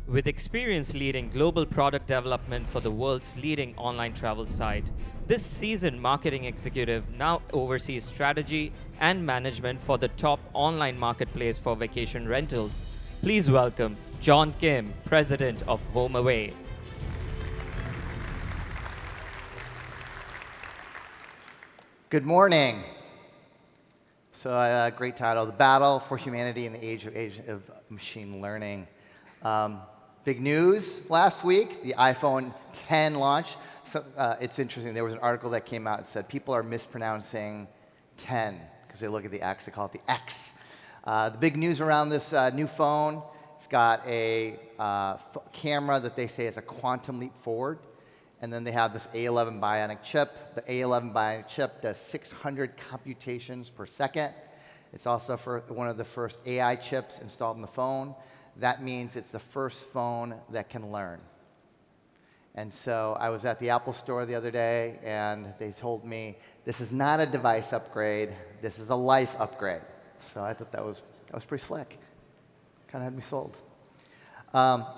With experience leading global product development for the world's leading online travel site, this seasoned marketing executive now oversees strategy and management for the top online marketplace for vacation rentals. Please welcome John Kim, President of HomeAway. Good morning. So, great title, The Battle for Humanity in the Age of Machine Learning. Big news last week, the iPhone 10 launch. So, it's interesting, there was an article that came out that said people are mispronouncing 10 because they look at the X, they call it the X. The big news around this new phone, it's got a camera that they say is a quantum leap forward. And then they have this A11 Bionic chip. The A11 Bionic chip does 600 computations per second. It's also one of the first AI chips installed in the phone. That means it's the first phone that can learn. And so I was at the Apple store the other day, and they told me, this is not a device upgrade, this is a life upgrade. So I thought that was pretty slick. Kind of had me sold.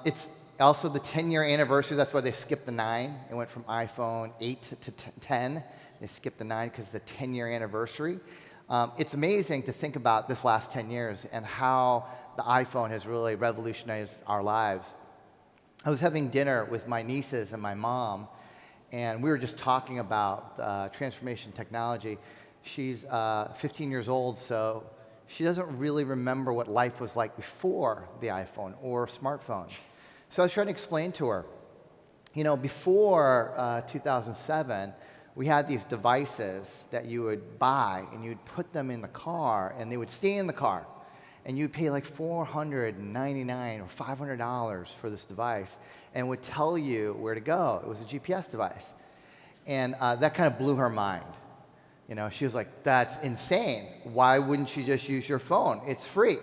It's also the 10-year anniversary. That's why they skipped the 9. It went from iPhone 8 to 10. They skipped the 9 because it's a 10-year anniversary. It's amazing to think about this last 10 years and how the iPhone has really revolutionized our lives. I was having dinner with my nieces and my mom, and we were just talking about transformation technology. She's 15 years old, so she doesn't really remember what life was like before the iPhone or smartphones. So I was trying to explain to her, before 2007, we had these devices that you would buy, and you'd put them in the car, and they would stay in the car. And you'd pay like $499 or $500 for this device, and would tell you where to go. It was a GPS device. And that kind of blew her mind. She was like, that's insane. Why wouldn't you just use your phone? It's free.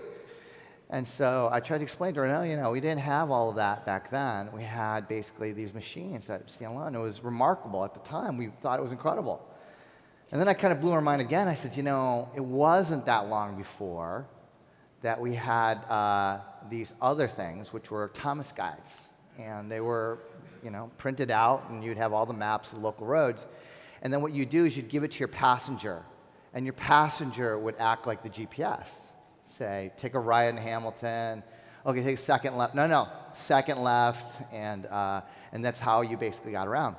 And so I tried to explain to her, no, we didn't have all of that back then. We had basically these machines that stand alone. It was remarkable at the time. We thought it was incredible. And then I kind of blew her mind again. I said, it wasn't that long before that we had these other things, which were Thomas guides. And they were, printed out, and you'd have all the maps of the local roads. And then what you'd do is you'd give it to your passenger, and your passenger would act like the GPS. Say, take a right in Hamilton. Okay, take a second left. No, second left, and that's how you basically got around.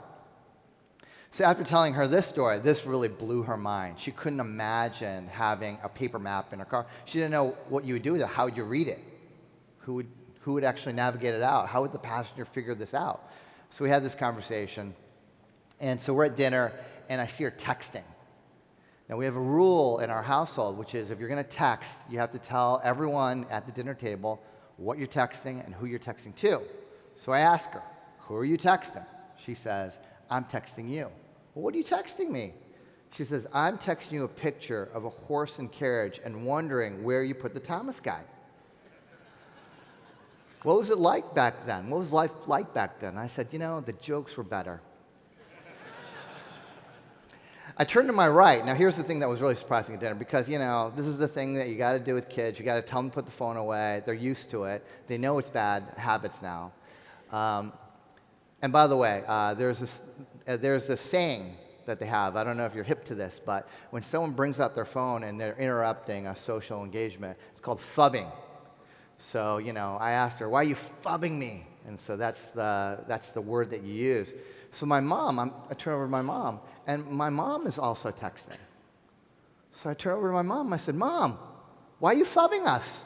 So after telling her this story, this really blew her mind. She couldn't imagine having a paper map in her car. She didn't know what you would do with it. How would you read it? Who would actually navigate it out? How would the passenger figure this out? So we had this conversation, and so we're at dinner, and I see her texting. Now, we have a rule in our household, which is if you're going to text, you have to tell everyone at the dinner table what you're texting and who you're texting to. So I ask her, who are you texting? She says, I'm texting you. Well, what are you texting me? She says, I'm texting you a picture of a horse and carriage and wondering where you put the Thomas guide. What was it like back then? What was life like back then? I said, the jokes were better. I turned to my right. Now, here's the thing that was really surprising at dinner, because, this is the thing that you got to do with kids. You got to tell them to put the phone away. They're used to it. They know it's bad habits now. And by the way, there's this saying that they have. I don't know if you're hip to this, but when someone brings out their phone and they're interrupting a social engagement, it's called phubbing. So, I asked her, why are you phubbing me? And so that's the word that you use. So my mom, I turn over to my mom, and my mom is also texting. So I turn over to my mom, I said, Mom, why are you phubbing us?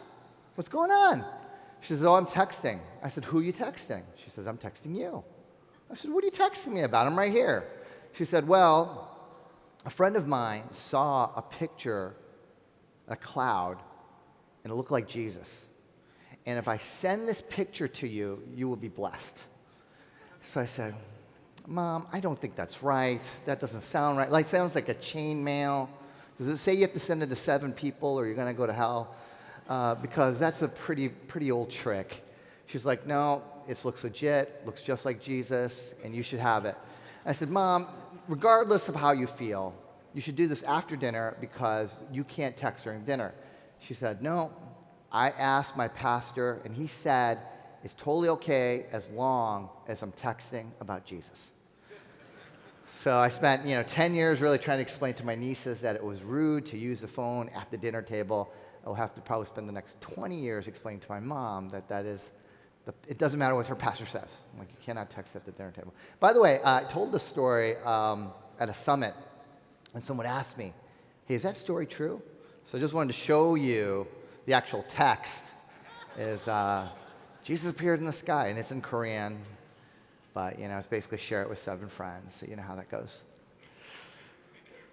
What's going on? She says, I'm texting. I said, who are you texting? She says, I'm texting you. I said, what are you texting me about? I'm right here. She said, well, a friend of mine saw a picture, a cloud, and it looked like Jesus. And if I send this picture to you, you will be blessed. So I said, Mom, I don't think that's right. That doesn't sound right. Like, sounds like a chain mail. Does it say you have to send it to 7 people or you're going to go to hell? Because that's a pretty old trick. She's like, no, it looks legit, looks just like Jesus, and you should have it. I said, Mom, regardless of how you feel, you should do this after dinner because you can't text during dinner. She said, no, I asked my pastor, and he said it's totally okay as long as I'm texting about Jesus. So I spent 10 years really trying to explain to my nieces that it was rude to use the phone at the dinner table. I'll have to probably spend the next 20 years explaining to my mom that it doesn't matter what her pastor says. Like, you cannot text at the dinner table. By the way, I told this story at a summit, and someone asked me, hey, is that story true? So I just wanted to show you the actual text is Jesus appeared in the sky, and it's in Korean, but it's basically share it with 7 friends, so you know how that goes.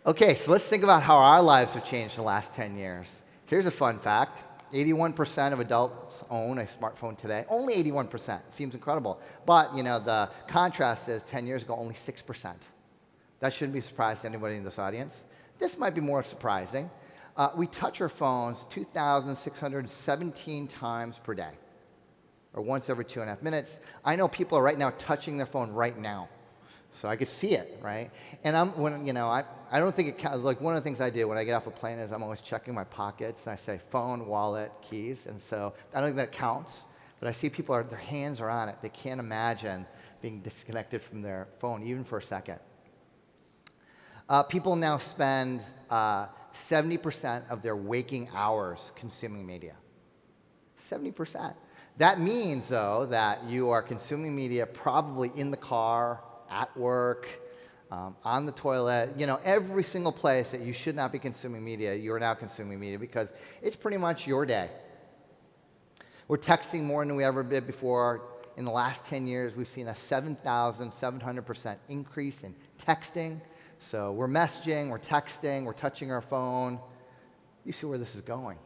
Okay, so let's think about how our lives have changed in the last 10 years. Here's a fun fact. 81% of adults own a smartphone today. Only 81%. Seems incredible. But, the contrast is 10 years ago, only 6%. That shouldn't be a surprise to anybody in this audience. This might be more surprising. We touch our phones 2,617 times per day, or once every 2.5 minutes. I know people are right now touching their phone right now. So I could see it, right? And I don't think it counts. Like, one of the things I do when I get off a plane is I'm always checking my pockets, and I say phone, wallet, keys. And so I don't think that counts. But I see people, their hands are on it. They can't imagine being disconnected from their phone, even for a second. People now spend 70% of their waking hours consuming media. 70%. That means, though, that you are consuming media probably in the car, at work, on the toilet, every single place that you should not be consuming media, you are now consuming media because it's pretty much your day. We're texting more than we ever did before. In the last 10 years, we've seen a 7,700% increase in texting. So we're messaging, we're texting, we're touching our phone. You see where this is going.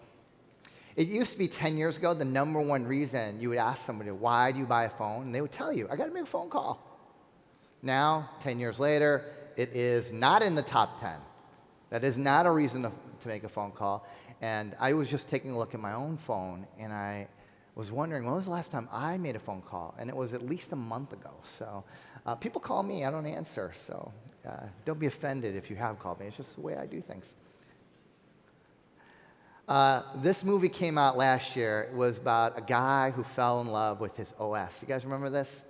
It used to be 10 years ago, the number one reason you would ask somebody, why do you buy a phone? And they would tell you, I got to make a phone call. Now, 10 years later, it is not in the top 10. That is not a reason to make a phone call. And I was just taking a look at my own phone, and I was wondering, when was the last time I made a phone call? And it was at least a month ago. So people call me, I don't answer. So don't be offended if you have called me. It's just the way I do things. This movie came out last year. It was about a guy who fell in love with his OS. You guys remember this?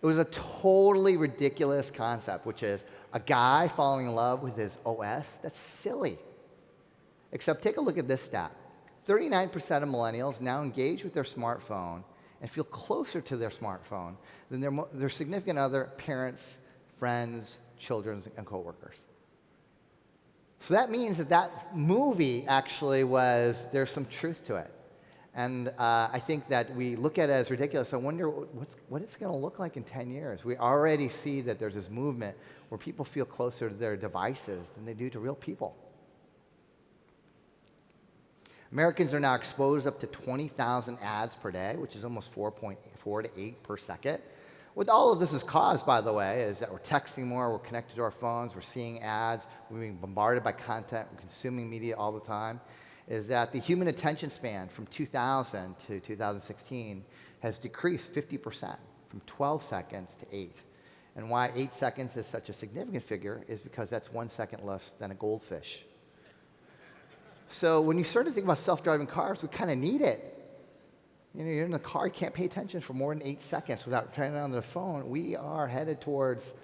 It was a totally ridiculous concept, which is a guy falling in love with his OS. That's silly. Except take a look at this stat. 39% of millennials now engage with their smartphone and feel closer to their smartphone than their significant other, parents, friends, children, and coworkers. So that means that movie actually there's some truth to it. And I think that we look at it as ridiculous. I wonder what it's going to look like in 10 years. We already see that there's this movement where people feel closer to their devices than they do to real people. Americans are now exposed up to 20,000 ads per day, which is almost 4.4 to 8 per second. What all of this is caused, by the way, is that we're texting more, we're connected to our phones, we're seeing ads, we're being bombarded by content, we're consuming media all the time. Is that the human attention span from 2000 to 2016 has decreased 50%, from 12 seconds to 8. And why 8 seconds is such a significant figure is because that's 1 second less than a goldfish. So when you start to think about self-driving cars, we kind of need it. You're in the car, you can't pay attention for more than 8 seconds without turning on the phone. We are headed towards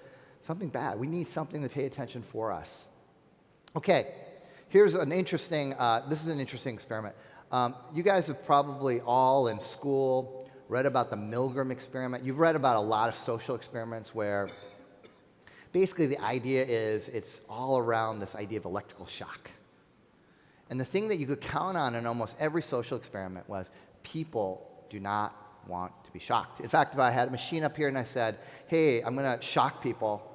something bad. We need something to pay attention for us. Okay. Here's an interesting, this is an interesting experiment. You guys have probably all in school read about the Milgram experiment. You've read about a lot of social experiments where basically the idea is it's all around this idea of electrical shock. And the thing that you could count on in almost every social experiment was people do not want to be shocked. In fact, if I had a machine up here and I said, hey, I'm going to shock people,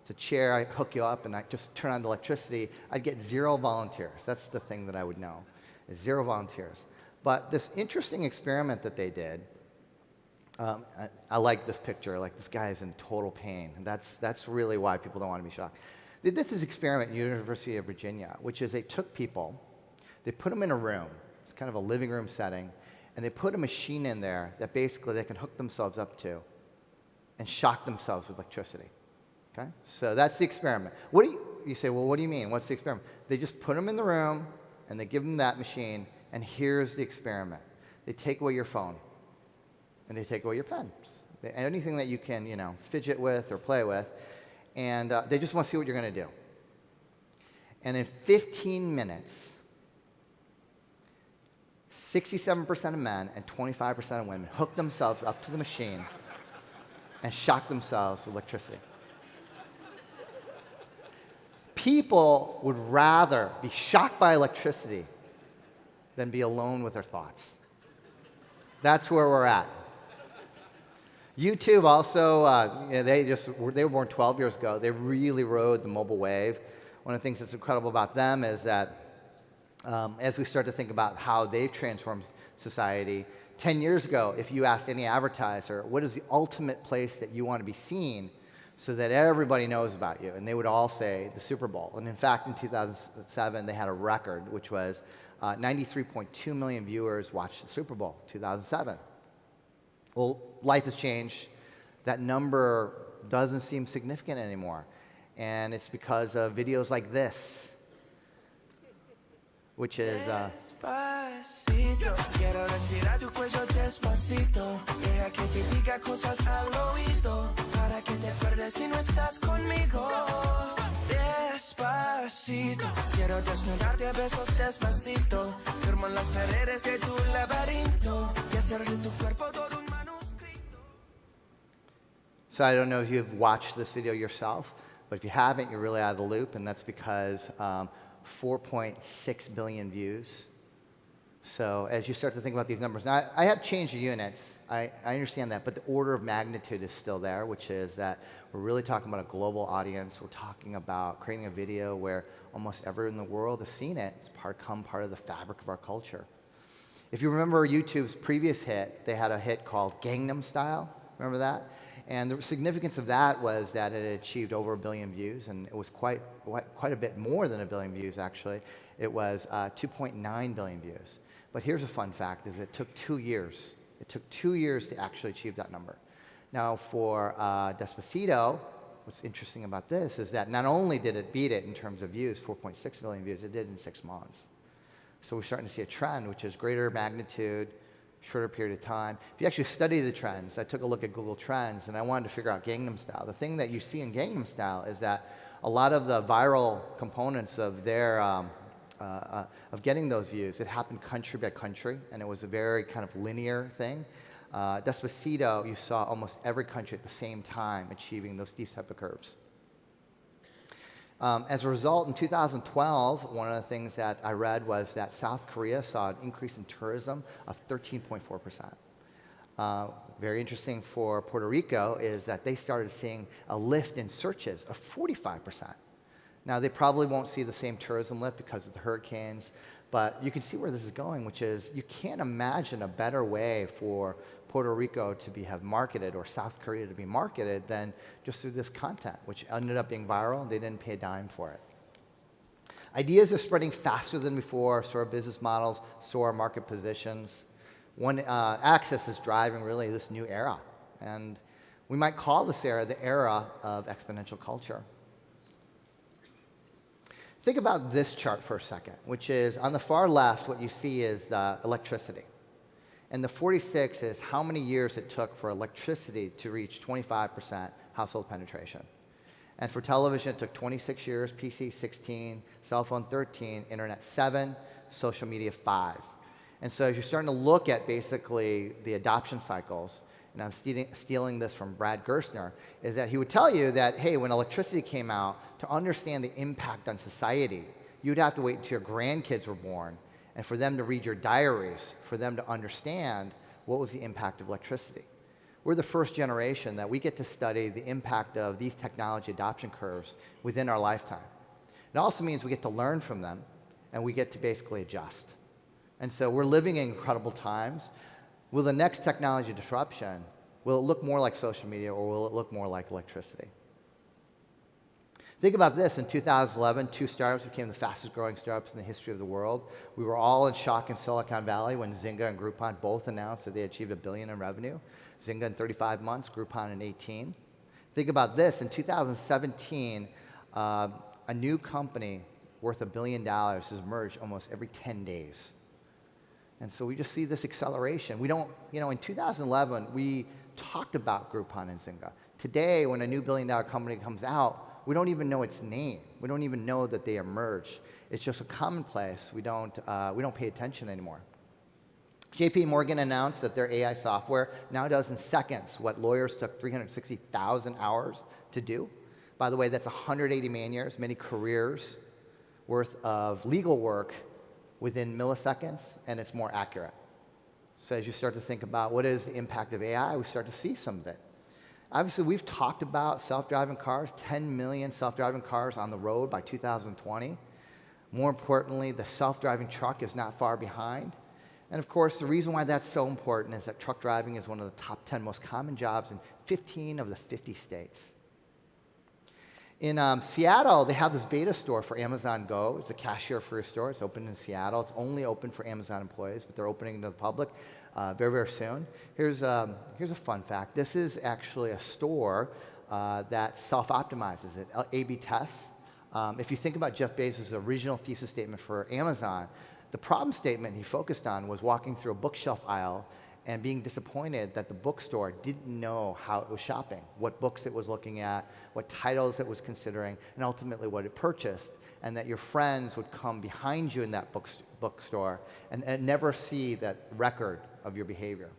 it's a chair, I hook you up, and I just turn on the electricity, I'd get 0 volunteers. That's the thing that I would know, is 0 volunteers. But this interesting experiment that they did, I like this picture, like this guy is in total pain. And that's really why people don't want to be shocked. They did this experiment at the University of Virginia, which is they took people, they put them in a room, it's kind of a living room setting, and they put a machine in there that basically they can hook themselves up to and shock themselves with electricity. Okay? So that's the experiment. You say, well, what do you mean? What's the experiment? They just put them in the room, and they give them that machine, and here's the experiment. They take away your phone. and they take away your pens. Anything that you can, you know, fidget with or play with, and they just want to see what you're going to do. And in 15 minutes, 67% of men and 25% of women hooked themselves up to the machine and shocked themselves with electricity. People would rather be shocked by electricity than be alone with their thoughts. That's where we're at. YouTube also, they were born 12 years ago. They really rode the mobile wave. One of the things that's incredible about them is that as we start to think about how they've transformed society, 10 years ago, if you asked any advertiser, what is the ultimate place that you want to be seen so that everybody knows about you? And they would all say the Super Bowl. And in fact, in 2007, they had a record, which was 93.2 million viewers watched the Super Bowl, 2007. Well, life has changed. That number doesn't seem significant anymore. And it's because of videos like this, which is Despacito, quiero respirar tu cuello despacito. Deja que te diga cosas al oído, para que te acuerdes si no estás conmigo. Despacito, quiero desnudarte a besos despacito. Firmo en las paredes de tu laberinto y hacer de tu cuerpo todo un manuscrito. So I don't know if you've watched this video yourself, but if you haven't, you're really out of the loop, and that's because 4.6 billion views. So as you start to think about these numbers, now I have changed the units, I understand that, but the order of magnitude is still there, which is that we're really talking about a global audience. We're talking about creating a video where almost everyone in the world has seen it. It's become part of the fabric of our culture. If you remember YouTube's previous hit, they had a hit called Gangnam Style. Remember that? And the significance of that was that it had achieved over 1 billion views, and it was quite a bit more than 1 billion views, actually. It was 2.9 billion views. But here's a fun fact, is it took 2 years. It took 2 years to actually achieve that number. Now, for Despacito, what's interesting about this is that not only did it beat it in terms of views, 4.6 billion views, it did it in 6 months. So we're starting to see a trend, which is greater magnitude, shorter period of time. If you actually study the trends, I took a look at Google Trends, and I wanted to figure out Gangnam Style. The thing that you see in Gangnam Style is that a lot of the viral components of their of getting those views, it happened country by country, and it was a very kind of linear thing. Despacito, you saw almost every country at the same time achieving these type of curves. As a result, in 2012, one of the things that I read was that South Korea saw an increase in tourism of 13.4%. Very interesting for Puerto Rico is that they started seeing a lift in searches of 45%. Now, they probably won't see the same tourism lift because of the hurricanes, but you can see where this is going, which is you can't imagine a better way for Puerto Rico to have marketed, or South Korea to be marketed, than just through this content, which ended up being viral, and they didn't pay a dime for it. Ideas are spreading faster than before, so are business models, so are market positions. One axis is driving really this new era, and we might call this era the era of exponential culture. Think about this chart for a second, which is on the far left, what you see is the electricity. And the 46 is how many years it took for electricity to reach 25% household penetration. And for television, it took 26 years, PC 16, cell phone 13, internet 7, social media 5. And so as you're starting to look at basically the adoption cycles, and I'm stealing this from Brad Gerstner, is that he would tell you that, hey, when electricity came out, to understand the impact on society, you'd have to wait until your grandkids were born, and for them to read your diaries, for them to understand what was the impact of electricity. We're the first generation that we get to study the impact of these technology adoption curves within our lifetime. It also means we get to learn from them, and we get to basically adjust. And so we're living in incredible times. Will the next technology disruption, will it look more like social media, or will it look more like electricity? Think about this. In 2011, 2 startups became the fastest growing startups in the history of the world. We were all in shock in Silicon Valley when Zynga and Groupon both announced that they achieved $1 billion in revenue. Zynga in 35 months, Groupon in 18. Think about this. In 2017, a new company worth $1 billion has emerged almost every 10 days. And so we just see this acceleration. We don't, in 2011, we talked about Groupon and Zynga. Today, when a new billion-dollar company comes out, we don't even know its name. We don't even know that they emerged. It's just a commonplace. We don't pay attention anymore. JP Morgan announced that their AI software now does in seconds what lawyers took 360,000 hours to do. By the way, that's 180 man-years, many careers worth of legal work within milliseconds, and it's more accurate. So as you start to think about what is the impact of AI, we start to see some of it. Obviously, we've talked about self-driving cars, 10 million self-driving cars on the road by 2020. More importantly, the self-driving truck is not far behind. And of course, the reason why that's so important is that truck driving is one of the top 10 most common jobs in 15 of the 50 states. In Seattle, they have this beta store for Amazon Go. It's a cashier for your store. It's open in Seattle. It's only open for Amazon employees, but they're opening it to the public very, very soon. Here's a fun fact. This is actually a store that self-optimizes it, A/B tests. If you think about Jeff Bezos' original thesis statement for Amazon, the problem statement he focused on was walking through a bookshelf aisle and being disappointed that the bookstore didn't know how it was shopping, what books it was looking at, what titles it was considering, and ultimately what it purchased, and that your friends would come behind you in that bookstore and never see that record of your behavior.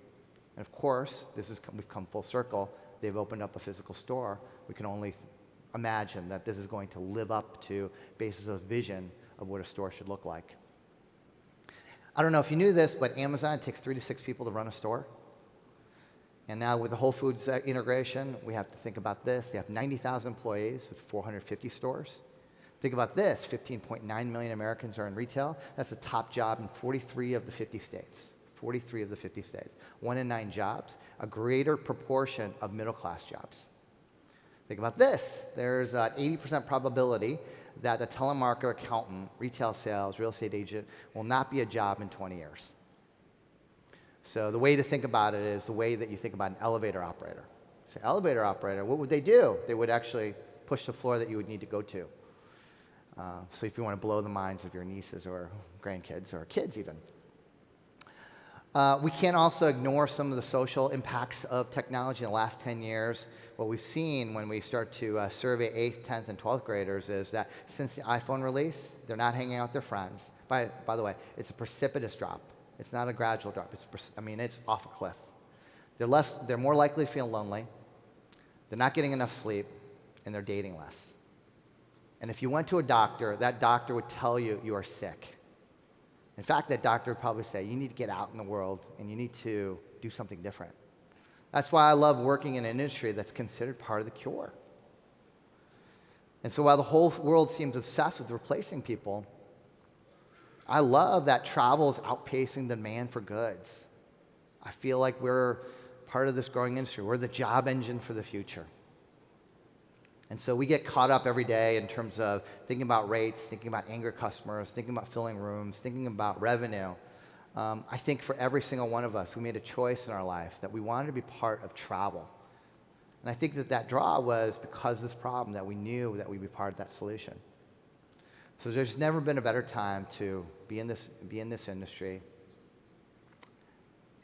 And of course, we've come full circle. They've opened up a physical store. We can only imagine that this is going to live up to Bezos' vision of what a store should look like. I don't know if you knew this, but Amazon takes 3 to 6 people to run a store. And now with the Whole Foods integration, we have to think about this. They have 90,000 employees with 450 stores. Think about this, 15.9 million Americans are in retail. That's the top job in 43 of the 50 states. 43 of the 50 states. 1 in 9 jobs, a greater proportion of middle-class jobs. Think about this. There's an 80% probability that a telemarketer, accountant, retail sales, real estate agent will not be a job in 20 years. So the way to think about it is the way that you think about an elevator operator. So elevator operator, what would they do? They would actually push the floor that you would need to go to. So if you want to blow the minds of your nieces or grandkids or kids even. We can't also ignore some of the social impacts of technology in the last 10 years. What we've seen when we start to survey 8th, 10th, and 12th graders is that since the iPhone release, they're not hanging out with their friends. By the way, it's a precipitous drop. It's not a gradual drop. It's off a cliff. They're more likely to feel lonely. They're not getting enough sleep, and they're dating less. And if you went to a doctor, that doctor would tell you you are sick. In fact, that doctor would probably say, you need to get out in the world, and you need to do something different. That's why I love working in an industry that's considered part of the cure. And so while the whole world seems obsessed with replacing people, I love that travel is outpacing the demand for goods. I feel like we're part of this growing industry. We're the job engine for the future. And so we get caught up every day in terms of thinking about rates, thinking about angry customers, thinking about filling rooms, thinking about revenue. I think for every single one of us, we made a choice in our life that we wanted to be part of travel. And I think that draw was because of this problem, that we knew that we'd be part of that solution. So there's never been a better time to be in this industry.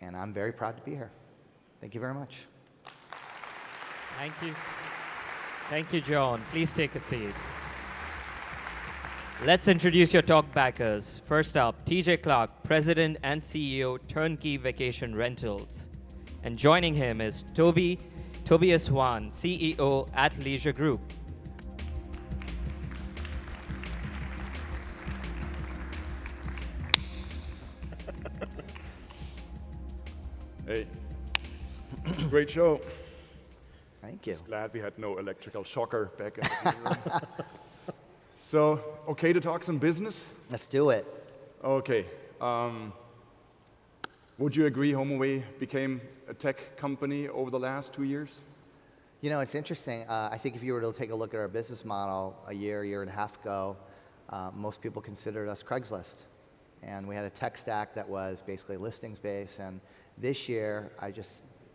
And I'm very proud to be here. Thank you very much. Thank you. Thank you, John. Please take a seat. Let's introduce your talkbackers. First up, TJ Clark, President and CEO, Turnkey Vacation Rentals. And joining him is Tobias Wann, CEO at Leisure Group. Hey, great show. Thank you. Glad we had no electrical shocker back in the room. So, okay to talk some business? Let's do it. Okay. Would you agree HomeAway became a tech company over the last 2 years? You know, it's interesting. I think if you were to take a look at our business model a year and a half ago, most people considered us Craigslist. And we had a tech stack that was basically listings-based. And this year,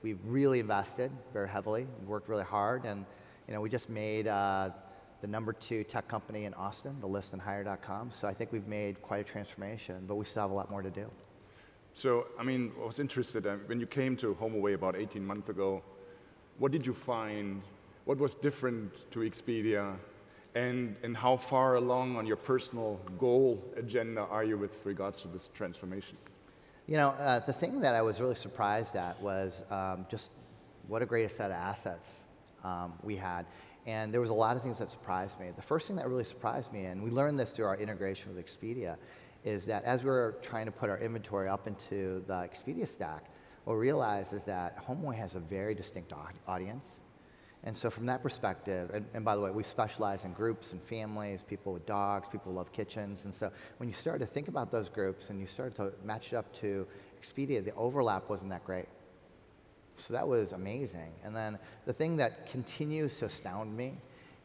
we've really invested very heavily, worked really hard, and we just made the #2 tech company in Austin, the listandhire.com. So I think we've made quite a transformation, but we still have a lot more to do. So, I mean, I was interested, when you came to HomeAway about 18 months ago, what did you find? What was different to Expedia? And how far along on your personal goal agenda are you with regards to this transformation? You know, the thing that I was really surprised at was just what a great set of assets we had. And there was a lot of things that surprised me. The first thing that really surprised me, and we learned this through our integration with Expedia, is that as we were trying to put our inventory up into the Expedia stack, what we realized is that HomeAway has a very distinct audience. And so from that perspective, and by the way, we specialize in groups and families, people with dogs, people who love kitchens. And so when you start to think about those groups and you start to match it up to Expedia, the overlap wasn't that great. So that was amazing. And then the thing that continues to astound me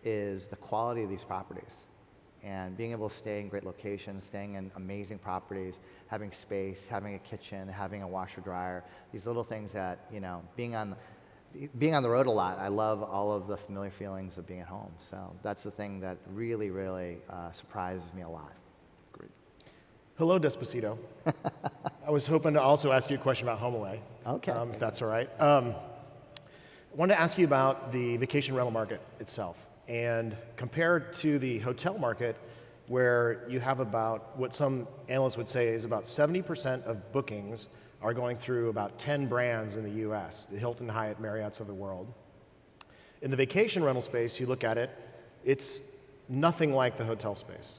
is the quality of these properties. And being able to stay in great locations, staying in amazing properties, having space, having a kitchen, having a washer dryer, these little things that, you know, being on the road a lot, I love all of the familiar feelings of being at home. So that's the thing that really, really surprises me a lot. Great. Hello, Despacito. I was hoping to also ask you a question about HomeAway. Okay. If that's all right. I wanted to ask you about the vacation rental market itself. And compared to the hotel market, where you have about what some analysts would say is about 70% of bookings are going through about 10 brands in the US, the Hilton, Hyatt, Marriott's of the world. In the vacation rental space, you look at it, it's nothing like the hotel space.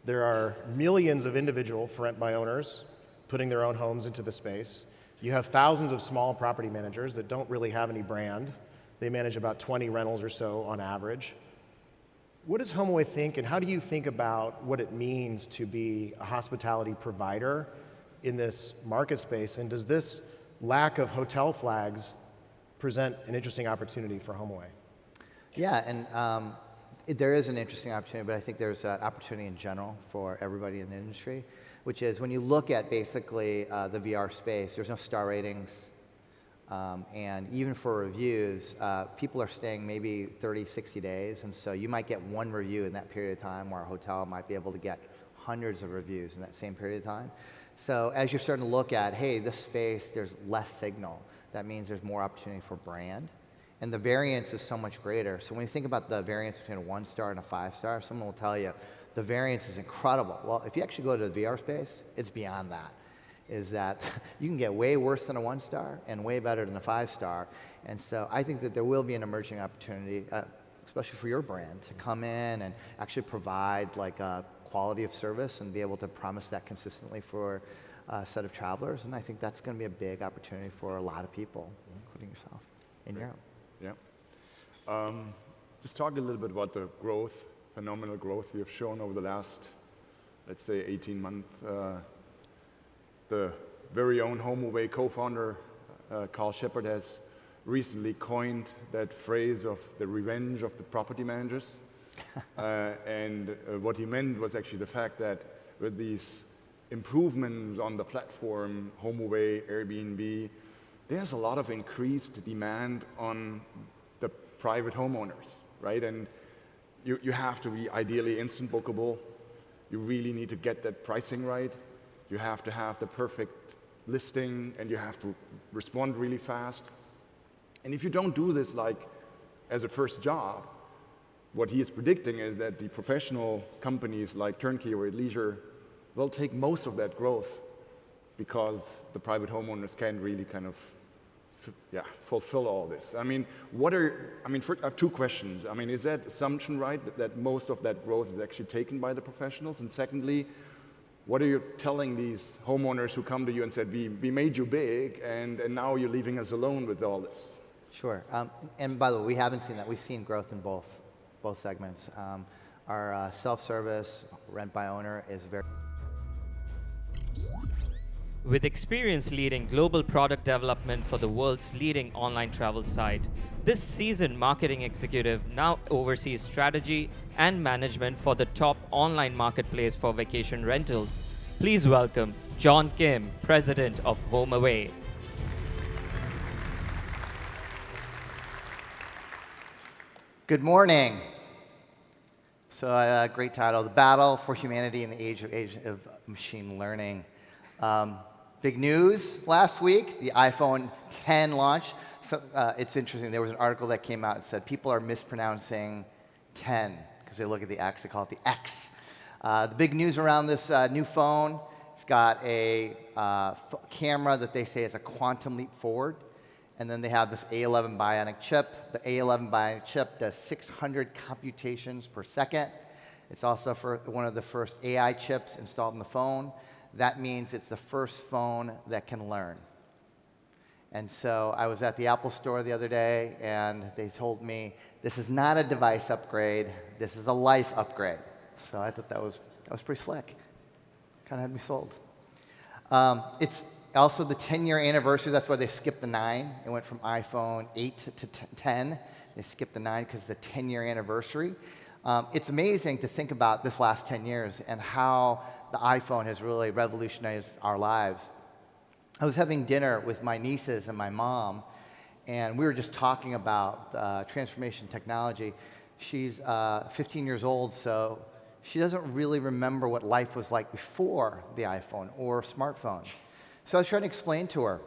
There are millions of individual for rent by owners putting their own homes into the space. You have thousands of small property managers that don't really have any brand. They manage about 20 rentals or so on average. What does HomeAway think, and how do you think about what it means to be a hospitality provider in this market space? And does this lack of hotel flags present an interesting opportunity for HomeAway? Yeah, and there is an interesting opportunity, but I think there's an opportunity in general for everybody in the industry, which is when you look at basically the VR space, there's no star ratings. And even for reviews, people are staying maybe 30, 60 days, and so you might get one review in that period of time, where a hotel might be able to get hundreds of reviews in that same period of time. So as you're starting to look at, hey, this space, there's less signal. That means there's more opportunity for brand, and the variance is so much greater. So when you think about the variance between a 1-star and a 5-star, someone will tell you the variance is incredible. Well, if you actually go to the VR space, it's beyond that. Is that you can get way worse than a 1-star and way better than a 5-star. And so I think that there will be an emerging opportunity, especially for your brand, to come in and actually provide like a quality of service and be able to promise that consistently for a set of travelers. And I think that's going to be a big opportunity for a lot of people, including yourself, in Europe. Yeah. Just talk a little bit about the growth, phenomenal growth you have shown over the last, let's say, 18 months. The very own HomeAway co-founder, Carl Shepard, has recently coined that phrase of the revenge of the property managers. And what he meant was actually the fact that with these improvements on the platform, HomeAway, Airbnb, there's a lot of increased demand on the private homeowners, right? And you have to be ideally instant bookable. You really need to get that pricing right. You have to have the perfect listing, and you have to respond really fast. And if you don't do this like as a first job, what he is predicting is that the professional companies like Turnkey or Leisure will take most of that growth, because the private homeowners can't really kind of fulfill all this. I mean, I have two questions. I mean, is that assumption right, that most of that growth is actually taken by the professionals? And secondly, what are you telling these homeowners who come to you and said, we made you big, and now you're leaving us alone with all this? Sure. And by the way, we haven't seen that. We've seen growth in both segments. Our self-service rent by owner is very... With experience leading global product development for the world's leading online travel site, this seasoned marketing executive now oversees strategy and management for the top online marketplace for vacation rentals. Please welcome John Kim, President of HomeAway. Good morning. So great title, The Battle for Humanity in the Age of Machine Learning. Big news last week, the iPhone 10 launch. So it's interesting, there was an article that came out that said people are mispronouncing 10 because they look at the X, they call it the X. The big news around this new phone, it's got a camera that they say is a quantum leap forward. And then they have this A11 Bionic chip. The A11 Bionic chip does 600 computations per second. It's also one of the first AI chips installed in the phone. That means it's the first phone that can learn. And so I was at the Apple store the other day, and they told me, this is not a device upgrade, this is a life upgrade. So I thought that was pretty slick. Kind of had me sold. It's also the 10-year anniversary. That's why they skipped the 9. It went from iPhone 8 to 10. They skipped the 9 because it's a 10-year anniversary. It's amazing to think about this last 10 years and how the iPhone has really revolutionized our lives. I was having dinner with my nieces and my mom, and we were just talking about transformation technology. She's 15 years old, so she doesn't really remember what life was like before the iPhone or smartphones. So I was trying to explain to her,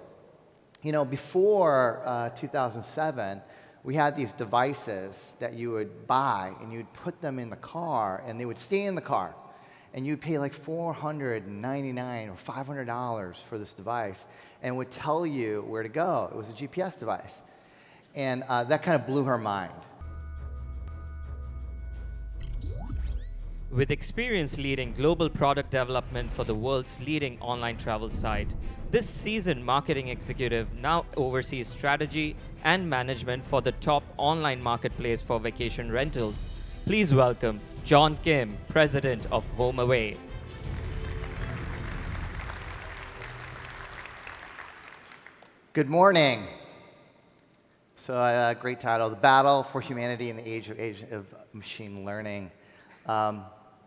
before 2007, we had these devices that you would buy, and you'd put them in the car, and they would stay in the car. And you'd pay like $499 or $500 for this device, and it would tell you where to go. It was a GPS device. And that kind of blew her mind. With experience leading global product development for the world's leading online travel site, this seasoned marketing executive now oversees strategy and management for the top online marketplace for vacation rentals. Please welcome John Kim, President of HomeAway. Good morning. So great title, The Battle for Humanity in the Age of Machine Learning.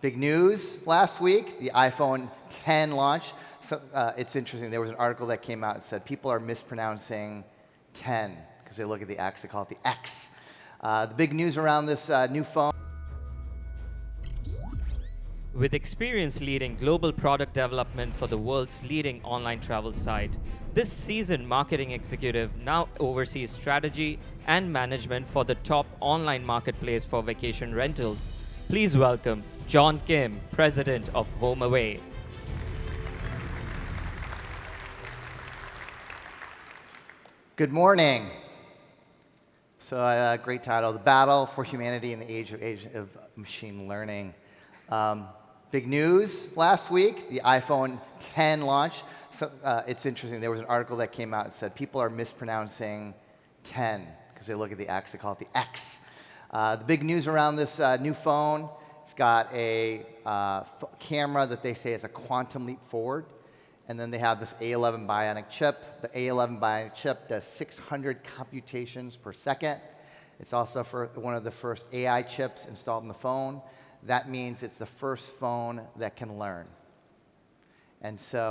Big news last week, the iPhone 10 launch. So it's interesting, there was an article that came out that said people are mispronouncing 10 because they look at the X, they call it the X. The big news around this new phone. With experience leading global product development for the world's leading online travel site, this seasoned marketing executive now oversees strategy and management for the top online marketplace for vacation rentals. Please welcome John Kim, President of HomeAway. Good morning. So great title, The Battle for Humanity in the Age of Machine Learning. Big news last week, the iPhone 10 launch. So it's interesting, there was an article that came out that said people are mispronouncing 10 because they look at the X, they call it the X. The big news around this new phone, it's got a camera that they say is a quantum leap forward. And then they have this A11 Bionic chip. The A11 Bionic chip does 600 computations per second. It's also one of the first AI chips installed in the phone. That means it's the first phone that can learn. And so